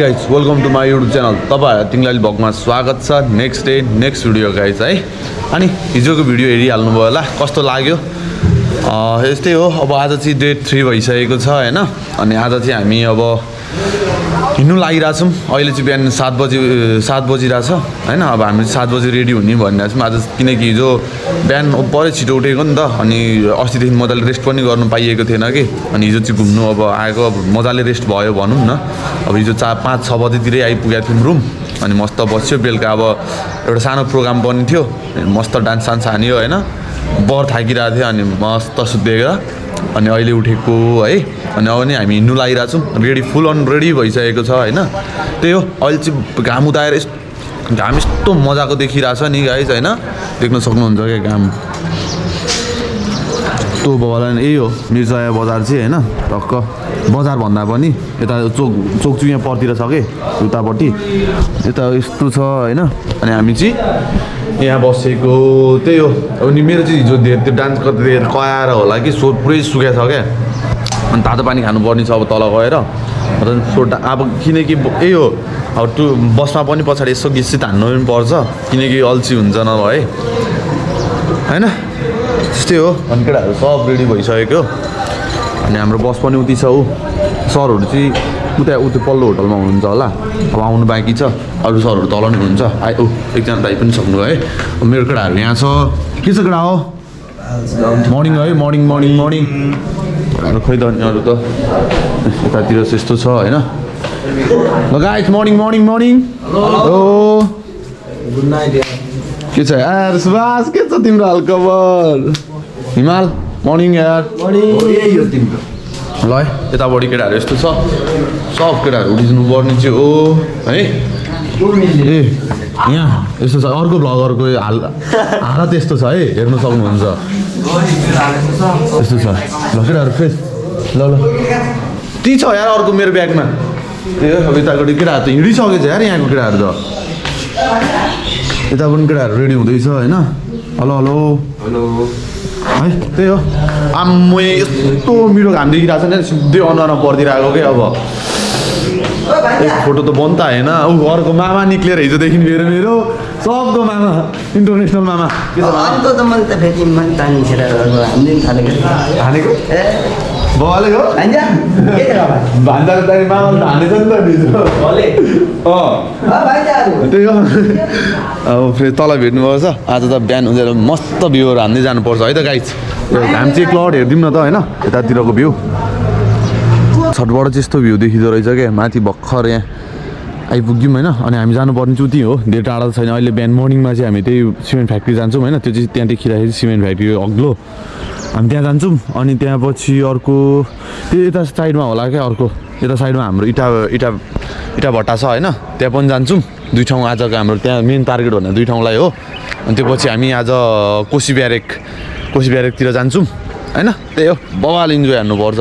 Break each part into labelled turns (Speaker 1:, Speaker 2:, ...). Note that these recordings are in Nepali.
Speaker 1: Guys welcome to my YouTube channel तपाईँ तिमीलाई भगमा स्वागत छ next day next video guys है अनि हिजोको भिडियो हेरिहाल्नुभयो होला कस्तो लाग्यो यस्तै हो अब आज चाहिँ डे 3 भइसकेको छ हैन अनि आज चाहिँ हामी अब हिँड्नु लागिरहेछौँ अहिले चाहिँ बिहान 7 बजिरहेछ हैन अब हामी 7 बजी रेडी हुने भनिरहेछौँ आज किनकि हिजो बिहान परै छिटो उठेको नि त अनि अस्तिदेखि मजाले रेस्ट पनि गर्नु पाइएको थिएन कि अनि हिजो चाहिँ घुम्नु अब आएको अब मजाले रेस्ट भयो भनौँ न अब हिजो 5-6 बजीतिरै आइपुगेको थियौँ रुम अनि मस्त बस्यो बेलुका अब एउटा सानो प्रोग्राम पनि थियो मस्त डान्स सान्स हान्यो हैन बर थाकिरहेको थियो अनि मस्त सुतेको अनि अहिले उठेको है अनि अब नि हामी हिँड्नु लागिरहेछौँ रेडी फुल अन रेडी भइसकेको छ हैन त्यही हो अहिले चाहिँ घाम उदाएर घाम यस्तो मजाको देखिरहेछ नि गाइज हैन देख्न सक्नुहुन्छ क्या घाम यस्तो बगान यही हो मिर्जाया बजार चाहिँ हैन टक्क बजार भन्दा पनि यता चोक चाहिँ यहाँ पर्तिर छ कि उतापट्टि यता यस्तो छ हैन अनि हामी चाहिँ यहाँ बसेको त्यही हो अनि मेरो चाहिँ हिजो धेरै त्यो डान्स गर्दै कयाएर होला कि पुरै सुकेको छ क्या अनि तातो पानी खानुपर्ने छ अब तल गएर अब किनकि यही हो अब बसमा पनि पछाडि यसो गिसित हान्नु पनि पर्छ किनकि अल्छी हुन्छ नभए हैन त्यस्तै हो अनि केटाहरू सब रेडी भइसकेको अनि हाम्रो बस पनि उति छ ऊ सरहरू चाहिँ उता पल्लो होटलमा हुनुहुन्छ होला अब आउनु बाँकी छ अरू सरहरू तल नि हुनुहुन्छ एकजना दाइ पनि सक्नु है मेरो केटाहरू यहाँ छ के छ केटा हो मर्निङ है मर्निङ खै त अनि अरू त यतातिर यस्तो छ होइन ल guys morning hello good night के छ यार सुभाष के छ तिम्रो हालखबर हिमाल मर्निङ यार ल यतापट्टि केटाहरू यस्तो छ सब केटाहरू उठिदिनु पर्ने चाहिँ हो है ए यहाँ यस्तो छ अर्को भ्लगरको हालत यस्तो छ है हेर्नु सक्नुहुन्छ यस्तो छ ल केटाहरू फ्रेस ल ती छ यार अर्को मेरो ब्यागमा त्यो अब यतापट्टि केटाहरू त हिँडिसकेको छ यार यहाँको केटाहरू त यता पनि केटाहरू रेडी हुँदैछ होइन हेलो है त्यही हो आम्मै यस्तो मिठो घाम देखिरहेको छ नि सिधै अनुहारमा परिदिरहेको क्या अब एक फोटो त बन्द त होइन अर्को मामा निक्लेर हिजोदेखि मेरो सबको मामा इन्टरनेसनल मामा के छ हानेको बलेको भान्दाको मामा हानेछ नि त त्यही हो अब फेरि तल भेट्नुभएको छ आज त बिहान उजेर मस्त भ्यूहरू हान्दै जानुपर्छ है त गाइज घाम चाहिँ क्लाउड हेरिदिउँ न त होइन यतातिरको भ्यू छतबाट चाहिँ यस्तो भ्यू देखिँदो रहेछ क्या माथि भर्खर यहाँ आइपुग्यौँ होइन अनि हामी जानुपर्ने चाहिँ त्यही हो धेरै टाढा छैन अहिले बिहान मर्निङमा चाहिँ हामी त्यही सिमेन्ट फ्याक्ट्री जान्छौँ होइन त्यो चाहिँ त्यहाँ देखिरहेको सिमेन्ट फ्याक्ट्री अग्लो हामी त्यहाँ जान्छौँ अनि त्यहाँ पछि अर्को त्यो यता साइडमा होला क्या अर्को यता साइडमा हाम्रो इटा भट्टा छ होइन त्यहाँ पनि जान्छौँ 2 ठाउँ आजको हाम्रो त्यहाँ मेन टार्गेट भन्दा 2 ठाउँलाई हो अनि त्यो पछि हामी आज कोसी ब्यारेकतिर जान्छौँ होइन त्यही हो बवाल इन्जोय हान्नुपर्छ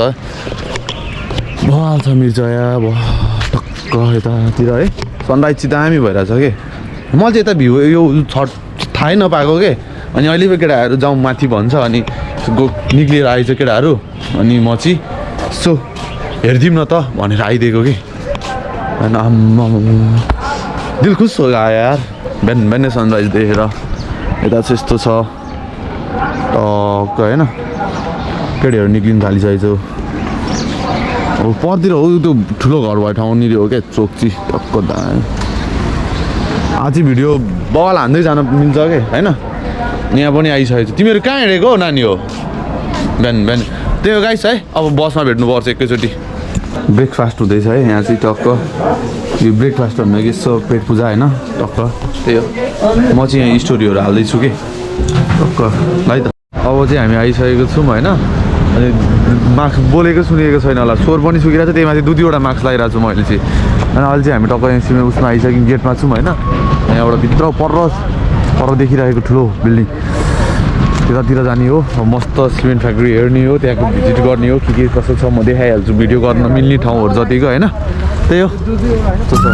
Speaker 1: बवाल छ मिर्जया टक्क यतातिर है सनराइज चाहिँ दामी भइरहेछ कि मैले चाहिँ यता भ्यू यो थाहै नपाएको के अनि अहिले पो केटाहरू जाउँ माथि भन्छ अनि निक्लिएर आएछ केटाहरू अनि म चाहिँ यसो हेरिदिउँ न त भनेर आइदिएको कि होइन दिल खुस हो यार बिहान सनराइज देखेर यता चाहिँ यस्तो छ टक्क होइन केटीहरू निक्लिनु थालिसकेको अब परतिर हो त्यो ठुलो घर भएको ठाउँनिर हो क्या चोक चाहिँ टक्क आज भिडियो बल हान्दै जान मिल्छ कि होइन यहाँ पनि आइसकेको छ तिमीहरू कहाँ हिँडेको हो नानी हो बिहान त्यही हो गाइस है अब बसमा भेट्नुपर्छ एकैचोटि ब्रेकफास्ट हुँदैछ है यहाँ चाहिँ टक्क यो ब्रेकफास्ट भन्दा कि यसो पेट पूजा होइन टक्क त्यही हो म चाहिँ यहाँ स्टोरीहरू हाल्दैछु कि टक्क है त अब चाहिँ हामी आइसकेको छौँ होइन अनि मास्क बोलेको सुनेको छैन होला स्वर पनि सुकिरहेको छ त्यही माथि 2-2वटा मास्क लगाइरहेको छु मैले चाहिँ अनि अहिले चाहिँ हामी टक्क यहाँ उसमा आइसक्यौँ गेटमा छौँ होइन यहाँबाट भित्र पर देखिरहेको ठुलो बिल्डिङ त्यतातिर जाने हो मस्त सिमेन्ट फ्याक्ट्री हेर्ने हो त्यहाँको भिजिट गर्ने हो के कसो छ म देखाइहाल्छु भिडियो गर्न मिल्ने ठाउँहरू जतिको होइन त्यही हो त्यस्तो छ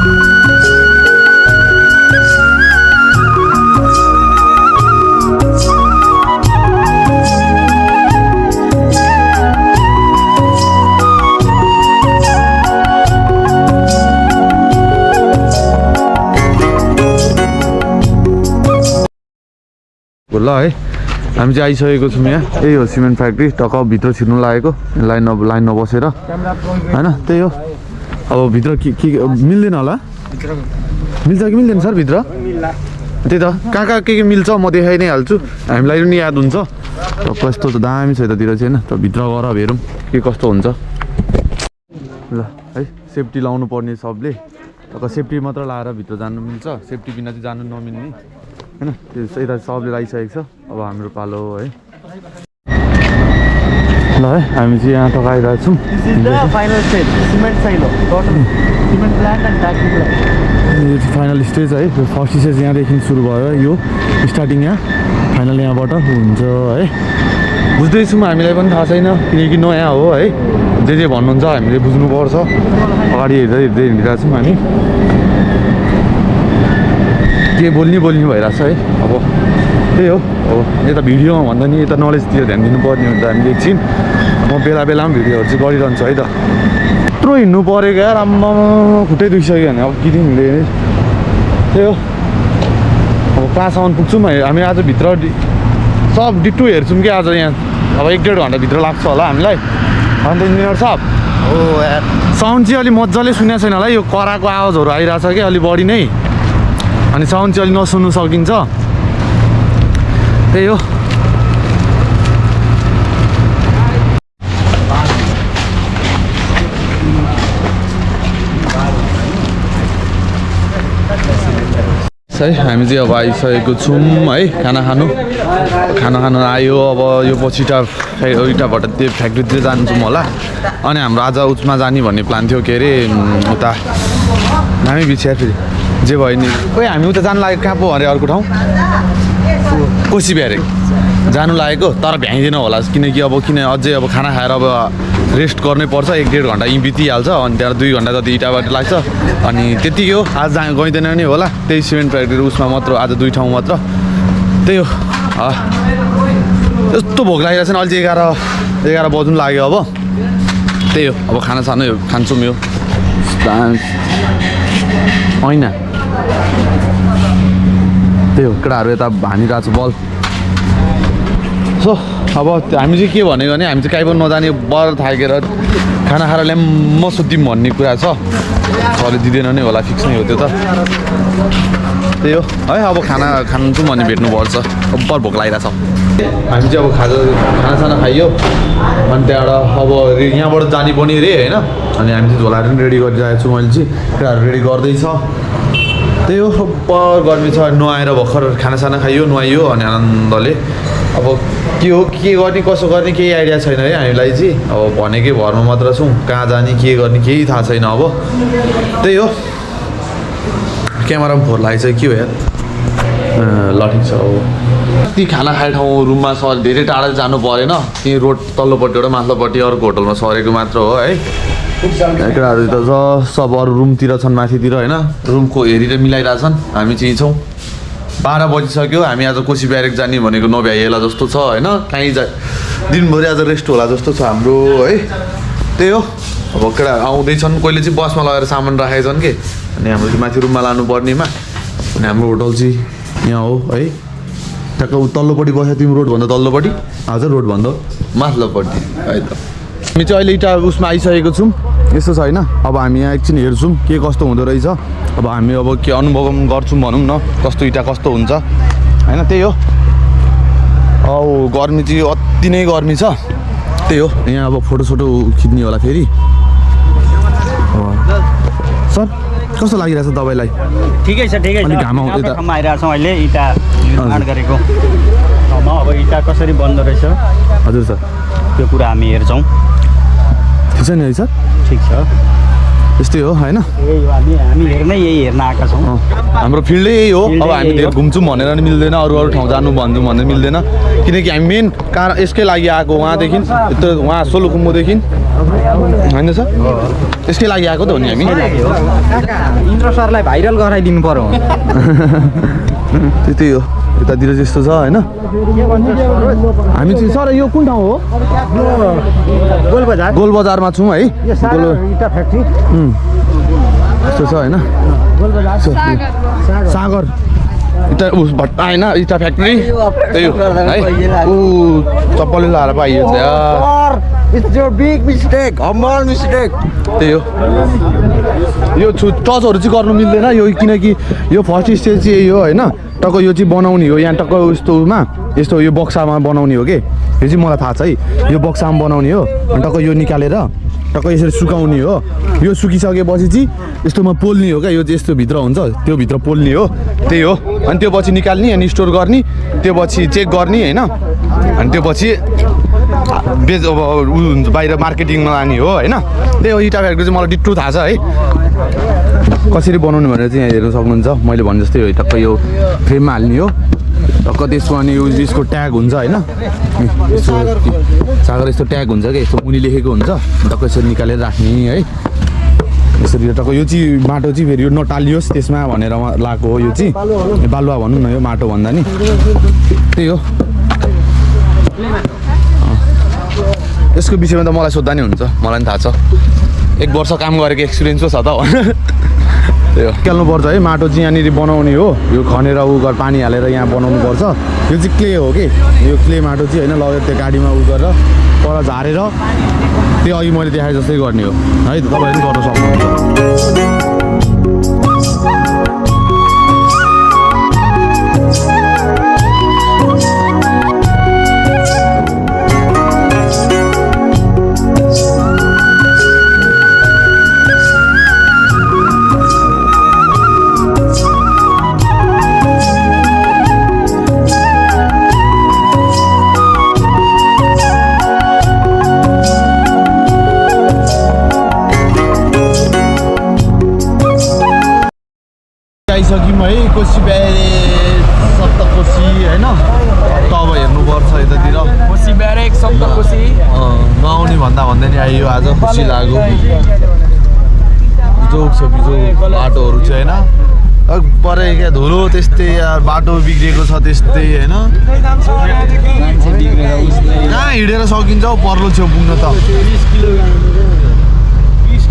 Speaker 1: भएको ल है हामी चाहिँ आइसकेको छौँ यहाँ यही हो सिमेन्ट फ्याक्ट्री टक्क भित्र छिर्नु लागेको लाइनमा बसेर होइन त्यही हो अब भित्र के मिल्दैन होला मिल्छ कि मिल्दैन सर भित्र त्यही त कहाँ के मिल्छ म देखाइ नै हाल्छु हामीलाई पनि याद हुन्छ र कस्तो त दामी छ यतातिर चाहिँ होइन त भित्र गएर हेरौँ के कस्तो हुन्छ ल है सेफ्टी लाउनु पर्ने सबले टक्क सेफ्टी मात्र लाएर भित्र जानु मिल्छ सेफ्टी बिना चाहिँ जानु नमिल्ने होइन त्यो यता सबले लगाइसकेको छ अब हाम्रो पालो हो है ल है हामी चाहिँ यहाँ टक्क आइरहेको छौँ यो चाहिँ फाइनल स्टेज है फर्स्ट स्टेज यहाँदेखि सुरु भयो यो स्टार्टिङ यहाँ फाइनल यहाँबाट हुन्छ है बुझ्दैछौँ हामीलाई पनि थाहा छैन किनकि नयाँ हो है जे भन्नुहुन्छ हामीले बुझ्नुपर्छ अगाडि हेर्दै हिँडिरहेको छौँ हामी के बोल्ने भइरहेको छ है अब त्यही हो अब यता भिडियोमा भन्दा नि यता नलेजतिर ध्यान दिनुपर्ने हुन्छ हामीले एकछिन म बेला बेलामा भिडियोहरू चाहिँ गरिरहन्छु है त यत्रो हिँड्नु परेको यार आम्मा खुट्टै दुखिसक्यो भने अब किन हिँड्दैन त्यही हो अब कहाँसम्म पुग्छौँ हामी आज भित्र सब डिट्टु हेर्छौँ कि आज यहाँ अब 1-1.5 घन्टाभित्र लाग्छ होला हामीलाई अन्त इन्जिनियर साहब हो यार साउन्ड चाहिँ अलिक मजाले सुनेको छैन होला यो कराको आवाजहरू आइरहेछ कि अलिक बढी नै अनि साउन्ड चाहिँ अलिक नसुन्नु सकिन्छ त्यही हो है हामी चाहिँ अब आइसकेको छौँ है खाना खानु आयो अब यो पछि इटाबाट त्यो फ्याक्ट्रीतिर जान्छौँ होला अनि हाम्रो आज उसमा जाने भन्ने प्लान थियो के अरे उता हामी बिछ्या फेरि जे भयो नि खोइ हामी उता जानु लागेको कहाँ पो अरे अर्को ठाउँ कोसीब्यारेक जानु लागेको तर भ्याइँदैन होला किनकि अब अझै अब खाना खाएर अब रेस्ट गर्नै पर्छ 1-1.5 घन्टा यहीँ बितिहाल्छ अनि त्यहाँ 2 घन्टा जति इटाबाट लाग्छ अनि त्यतिकै हो आज गइँदैन नि होला त्यही सिमेन्ट फ्याक्ट्री उसमा मात्र आज 2 ठाउँ मात्र त्यही हो यस्तो भोक लागिरहेको छ नि अहिले 11 बज्नु लाग्यो अब त्यही हो अब खानासाना खान्छौँ यो होइन त्यही हो केटाहरू यता हानिरहेको छ बल सो अब हामी चाहिँ के भनेको भने हामी चाहिँ काहीँ पनि नजाने बर थाकेर खाना खाएर ल्याम्म सुत्यौँ भन्ने कुरा छ सरले दिँदैन नै होला फिक्स नै हो त्यो त त्यही हो है अब खाना खान्छौँ भने भेट्नुपर्छ बर भोक लागिरहेछ हामी चाहिँ अब खानासाना खाइयो अनि त्यहाँबाट अब यहाँबाट जाने पनि रे होइन अनि हामी चाहिँ झोलाहरू पनि रेडी गरिरहेको छु मैले चाहिँ केटाहरू रेडी गर्दैछ त्यही हो गर्मी छ नुहाएर भर्खर खानासाना खाइयो नुहाइयो अनि आनन्दले अब के हो के गर्ने कसो गर्ने केही आइडिया छैन है हामीलाई चाहिँ अब भनेकै भरमा मात्र छौँ कहाँ जाने के गर्ने केही थाहा छैन अब त्यही हो क्यामेरामा फोहोर लागेको छ के हो यार ल ठिक छ अब ती खाना खाने ठाउँ रुममा सर धेरै टाढा जानु परेन त्यहीँ रोड तल्लोपट्टि एउटा माथिल्लोपट्टि अर्को होटलमा सरेको मात्र हो है केटाहरू त सब अरू रुमतिर छन् माथितिर होइन रुमको हेरेर मिलाइरहेछन् हामी चाहिँ छौँ 12 बजिसक्यो हामी आज कोसी ब्यारेक जाने भनेको नभ्याइएला जस्तो छ होइन काहीँ दिनभरि आज रेस्ट होला जस्तो छ हाम्रो है त्यही हो अब केटा आउँदैछन् कोहीले चाहिँ बसमा लगेर सामान राखेछन् कि अनि हाम्रो चाहिँ माथि रुममा लानुपर्नेमा अनि हाम्रो होटल चाहिँ यहाँ हो है ट्याक्क तल्लोपट्टि बस्यो तिम्रो रोडभन्दा तल्लोपट्टि हजुर रोडभन्दा माथिल्लोपट्टि है त हामी चाहिँ अहिले इटा उसमा आइसकेको छौँ यस्तो छ होइन अब हामी यहाँ एकछिन हेर्छौँ के कस्तो हुँदो रहेछ अब हामी अब के अनुभव गर्छौँ भनौँ न कस्तो इटा कस्तो हुन्छ होइन त्यही हो औ गर्मी चाहिँ अति नै गर्मी छ त्यही हो यहाँ अब फोटोसोटो खिच्ने होला फेरि सर कस्तो लागिरहेछ तपाईँलाई
Speaker 2: ठिकै छ
Speaker 1: अलिक घाम
Speaker 2: आइरहेको छौँ अहिले इटा निर्माण गरेको ठाउँमा अब इटा कसरी बन्दो रहेछ
Speaker 1: हजुर सर
Speaker 2: त्यो कुरा हामी हेर्छौँ
Speaker 1: ठिक छ नि है सर
Speaker 2: ठिक छ
Speaker 1: यस्तै हो होइन
Speaker 2: यही हो हामी यही हेर्न आएका छौँ
Speaker 1: हाम्रो फिल्डै यही हो अब हामी धेरै घुम्छौँ भनेर नि मिल्दैन अरू ठाउँ जानु भन्नु मिल्दैन किनकि हामी मेन कारण यसकै लागि आएको उहाँदेखि यत्रो उहाँ सोलुखुम्बुदेखि होइन सर यसकै लागि आएको त हो नि हामी
Speaker 2: इन्द्र सरलाई भाइरल गराइदिनु पर्यो
Speaker 1: त्यही हो यतातिर त्यस्तो छ होइन हामी चाहिँ सर यो कुन ठाउँ हो गोलबजारमा छौँ है
Speaker 2: इटा फ्याक्ट्री
Speaker 1: यस्तो छ होइन सागर इटा उस भट्टा होइन इटा फ्याक्ट्री त्यही हो है ऊ चप्पलले लाएर पाइयो यार
Speaker 2: It's your big mistake, humble mistake.
Speaker 1: त्यही हो यो टचहरू चाहिँ गर्नु मिल्दैन यो किनकि यो फर्स्ट स्टेज चाहिँ यही हो होइन टक्क यो चाहिँ बनाउने हो यहाँ टक्क यस्तोमा यस्तो यो बक्सामा बनाउने हो कि यो चाहिँ मलाई थाहा छ है यो बक्सामा बनाउने हो अनि टक्क यो निकालेर टक्क यसरी सुकाउने हो यो सुकिसकेपछि चाहिँ यस्तोमा पोल्ने हो क्या यो चाहिँ यस्तो भित्र हुन्छ त्यो भित्र पोल्ने हो त्यही हो अनि त्यो पछि निकाल्ने अनि स्टोर गर्ने त्यो पछि चेक गर्ने होइन अनि त्यो पछि बेच अब उ हुन्छ बाहिर मार्केटिङमा लाने हो होइन त्यही हो इटा फ्याक्ट्री चाहिँ मलाई डिट्टो थाहा छ है कसरी बनाउनु भनेर चाहिँ यहाँ हेर्नु सक्नुहुन्छ मैले भने जस्तै हो टक्क यो फ्रेममा हाल्ने हो टक्क त्यसको अनि यसको ट्याग हुन्छ होइन यस्तो सागर यस्तो ट्याग हुन्छ क्या यस्तो मुनि लेखेको हुन्छ टक्क यसरी निकालेर राख्ने है यसरी टक्क यो चाहिँ माटो चाहिँ फेरि यो नटालियोस् त्यसमा भनेर लगाएको हो यो चाहिँ बालुवा भनौँ न यो माटो भन्दा नि त्यही हो यसको विषयमा त मलाई सोद्धा नि हुन्छ मलाई पनि थाहा छ 1 वर्ष काम गरेको एक्सपिरियन्स पो छ त त्यही हो निकाल्नुपर्छ है माटो चाहिँ यहाँनिर बनाउने हो यो खनेर उ गरेर पानी हालेर यहाँ बनाउनु पर्छ यो चाहिँ क्ले हो कि यो क्ले माटो चाहिँ होइन लगेर त्यो गाडीमा उ गरेर पर झारेर त्यो अघि मैले देखाए जस्तै गर्ने हो है तपाईँले पनि गर्न सक्नुहुन्छ आइसक्यौँ है कोसी ब्यारेज सप्तकोशी होइन तब हेर्नुपर्छ यतातिर
Speaker 2: कोसी ब्यारेक सप्तकोशी
Speaker 1: नआउने भन्दा नि आइयो आज खुसी लाग्यो बिजोग छ बिजोग बाटोहरू चाहिँ होइन परे क्या धुलो त्यस्तै यार बाटो बिग्रेको छ त्यस्तै होइन कहाँ हिँडेर सकिन्छ हौ पर्लो छेउ पुग्न त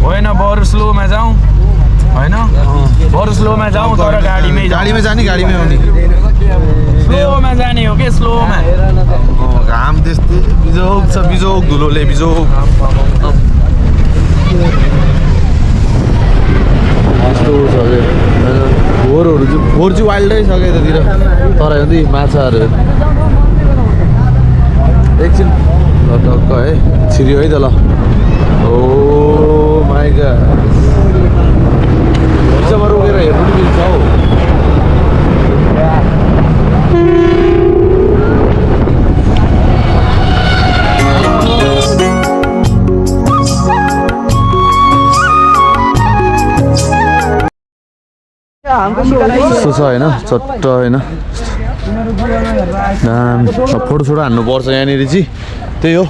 Speaker 2: होइन बरु स्लोमा जाउँ होइन बरु स्लोमा जाउँ तर गाडीमै
Speaker 1: जाने गाडीमै आउने
Speaker 2: स्लोमा जाने हो कि स्लोमा
Speaker 1: घाम त्यस्तै बिजोग छ बिजोग धुलोले बिजोग यस्तो छ कि फोहोरहरू चाहिँ फोहोर चाहिँ वाइल्डै छ क्या यतातिर तर हेर्दै माछाहरू एकछिन ल टक्क है छिर्यो है त ल ओ माइ गॉड बिचमा रोकेर हेर्नु पनि मिल्छ हौ यस्तो छ होइन चट्ट होइन फोटो हान्नुपर्छ यहाँनिर चाहिँ त्यही हो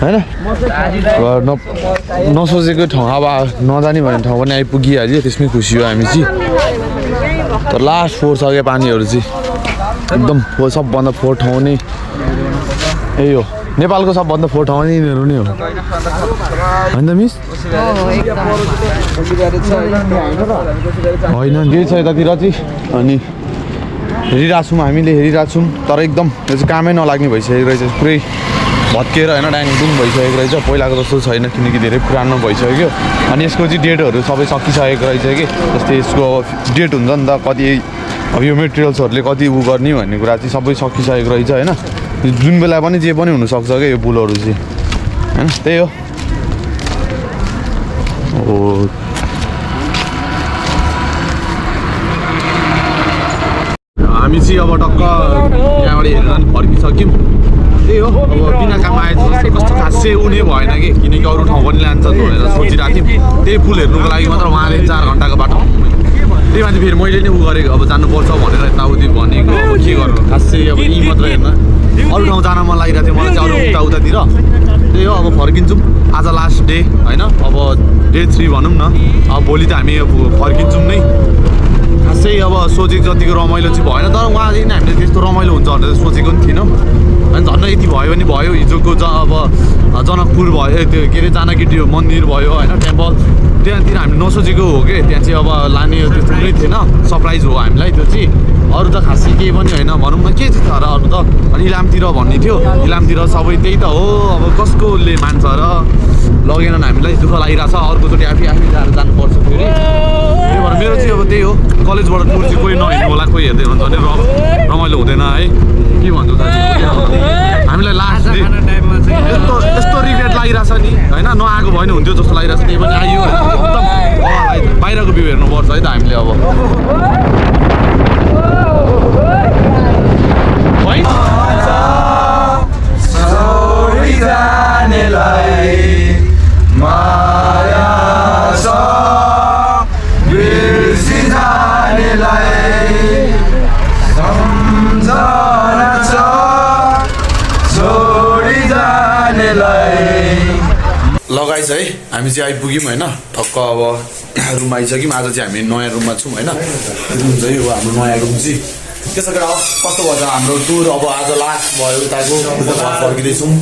Speaker 1: होइन नसोचेको ठाउँ अब नजाने भन्ने ठाउँ पनि आइपुगिहाल्यो त्यसमै खुसी हो हामी चाहिँ तर लास्ट फोहोर छ क्या पानीहरू चाहिँ एकदम सबभन्दा फोहोर ठाउँ नै यही हो नेपालको सबभन्दा फोहोर ठाउँ नै यिनीहरू नै हो होइन त मिस होइन यही छ यतातिर चाहिँ अनि हेरिरहेको छौँ हामीले हेरिरहेको छौँ तर एकदम यो चाहिँ कामै नलाग्ने भइसकेको रहेछ पुरै भत्किएर होइन ड्याङडुङ भइसकेको रहेछ पहिलाको जस्तो छैन किनकि धेरै पुरानो भइसक्यो अनि यसको चाहिँ डेटहरू सबै सकिसकेको रहेछ कि जस्तै यसको डेट हुन्छ नि त कति अब यो मेटेरियल्सहरूले कति उ गर्ने भन्ने कुरा चाहिँ सबै सकिसकेको रहेछ होइन जुन बेला पनि जे पनि हुनसक्छ क्या यो पुलहरू चाहिँ होइन त्यही हो हामी चाहिँ अब टक्क यहाँबाट हेरेर पनि फर्किसक्यौँ त्यही हो अब बिना काम आएछ जस्तो कस्तो खासै उनी भएन कि किनकि अरू ठाउँ पनि लान्छ भनेर सोचिरहेको थियौँ त्यही पुल हेर्नुको लागि मात्र उहाँले 4 घन्टाको बाटो त्यही माथि फेरि मैले नै उ गरेको अब जानुपर्छ भनेर यताउति भनेको अब के गर्नु खासै अब यहीँ मात्र हेर्न अरू ठाउँ जान मन लागिरहेको थियो मलाई चाहिँ अरू उतातिर त्यही हो अब फर्किन्छौँ आज लास्ट डे होइन अब डे 3 भनौँ न अब भोलि त हामी फर्किन्छौँ नै खासै अब सोचेको जतिको रमाइलो चाहिँ भएन तर उहाँदेखि हामीले त्यस्तो रमाइलो हुन्छ भनेर सोचेको पनि थिएनौँ अनि झन् यति भयो भने भयो हिजोको अब जनकपुर भयो त्यो के अरे जानकी मन्दिर भयो होइन टेम्पल त्यहाँतिर हामीले नसोचेको हो कि त्यहाँ चाहिँ अब लाने त्यस्तो कुनै थिएन सरप्राइज हो हामीलाई त्यो चाहिँ अरू त खासै केही पनि होइन भनौँ न के चाहिँ छ र अरू त अनि इलामतिर भन्ने थियो इलामतिर सबै त्यही त हो अब कसकोले मान्छ र लगेन हामीलाई दुःख लागिरहेछ अर्कोचोटि आफै आफै जानुपर्छ फेरि त्यही भएर मेरो चाहिँ अब त्यही हो कलेजबाट टुर चाहिँ कोही नहिँड्नु होला कोही हेर्दै हुन्छ भने रमाइलो हुँदैन है के भन्छौ हामीलाई लास्ट यस्तो यस्तो रिग्रेट लागिरहेछ नि होइन नआएको भयो भने हुन्थ्यो जस्तो लागिरहेछ त्यही पनि आइयो एकदम बाहिरको भ्यू हेर्नुपर्छ है त हामीले अब लगाइछ है हामी चाहिँ आइपुग्यौँ होइन ठक्क अब रुम आइसक्यौँ आज चाहिँ हामी नयाँ रुममा छौँ होइन रुम चाहिँ हो हाम्रो नयाँ रुम चाहिँ त्यसो गरेर कस्तो भयो त हाम्रो टुर अब आज लास्ट भयो उताको घर फर्किँदैछौँ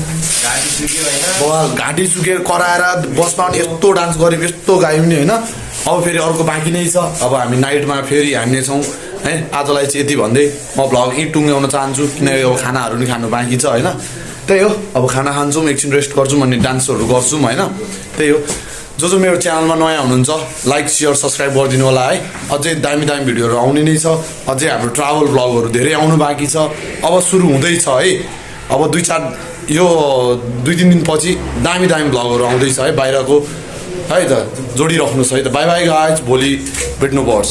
Speaker 1: घाँटी सुकेर कराएर बसमा पनि यस्तो डान्स गऱ्यौँ यस्तो गायौँ नि होइन अब फेरि अर्को बाँकी नै छ अब हामी नाइटमा फेरि हामी छौँ है आजलाई चाहिँ यति भन्दै म भ्लग यहीँ टुङ्ग्याउन चाहन्छु किनकि अब खानाहरू नि खानु बाँकी छ होइन त्यही हो अब खाना खान्छौँ एकछिन रेस्ट गर्छौँ अनि डान्सहरू गर्छौँ होइन त्यही हो जो मेरो च्यानलमा नयाँ हुनुहुन्छ लाइक सेयर सब्सक्राइब गरिदिनु होला है अझै दामी दामी भिडियोहरू आउने नै छ अझै हाम्रो ट्राभल ब्लगहरू धेरै आउनु बाँकी छ अब सुरु हुँदैछ है अब 2-3 दिनपछि दामी दामी ब्लगहरू आउँदैछ है बाहिरको है त जोडिराख्नुहोस् है त बाई बाई गाइज भोलि भेट्नुपर्छ